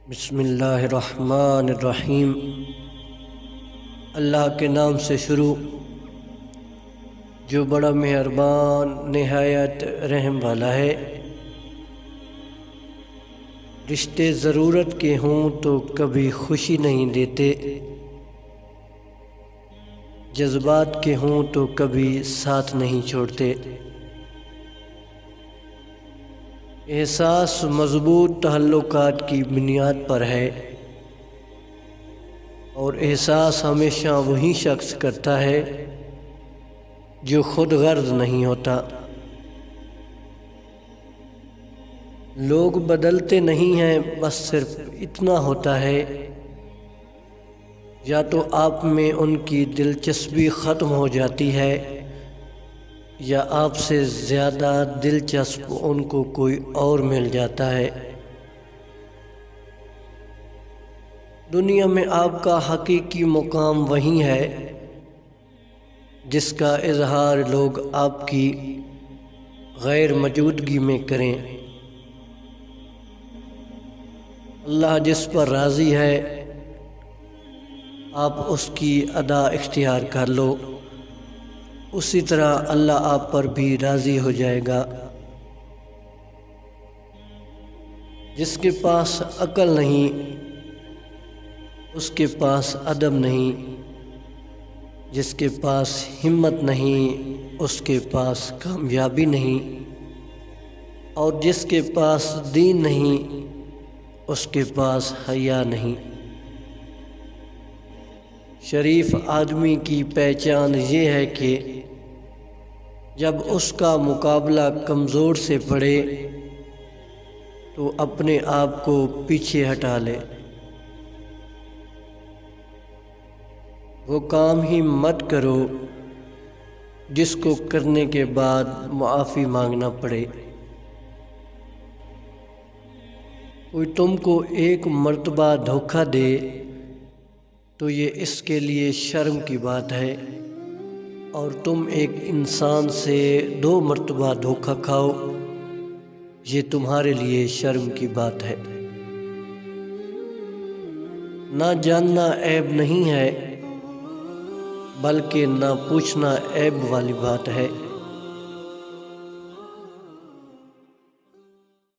بسم اللہ الرحمن الرحیم۔ اللہ کے نام سے شروع جو بڑا مہربان نہایت رحم والا ہے۔ رشتے ضرورت کے ہوں تو کبھی خوشی نہیں دیتے، جذبات کے ہوں تو کبھی ساتھ نہیں چھوڑتے۔ احساس مضبوط تعلقات کی بنیاد پر ہے، اور احساس ہمیشہ وہی شخص کرتا ہے جو خود غرض نہیں ہوتا۔ لوگ بدلتے نہیں ہیں، بس صرف اتنا ہوتا ہے یا تو آپ میں ان کی دلچسپی ختم ہو جاتی ہے یا آپ سے زیادہ دلچسپ ان کو کوئی اور مل جاتا ہے۔ دنیا میں آپ کا حقیقی مقام وہی ہے جس کا اظہار لوگ آپ کی غیر موجودگی میں کریں۔ اللہ جس پر راضی ہے آپ اس کی ادا اختیار کر لو، اسی طرح اللہ آپ پر بھی راضی ہو جائے گا۔ جس کے پاس عقل نہیں اس کے پاس ادب نہیں، جس کے پاس ہمت نہیں اس کے پاس کامیابی نہیں، اور جس کے پاس دین نہیں اس کے پاس حیا نہیں۔ شریف آدمی کی پہچان یہ ہے کہ جب اس کا مقابلہ کمزور سے پڑے تو اپنے آپ کو پیچھے ہٹا لے۔ وہ کام ہی مت کرو جس کو کرنے کے بعد معافی مانگنا پڑے۔ کوئی تم کو ایک مرتبہ دھوکہ دے تو یہ اس کے لیے شرم کی بات ہے، اور تم ایک انسان سے 2 مرتبہ دھوکہ کھاؤ یہ تمہارے لیے شرم کی بات ہے۔ نہ جاننا عیب نہیں ہے، بلکہ نہ پوچھنا عیب والی بات ہے۔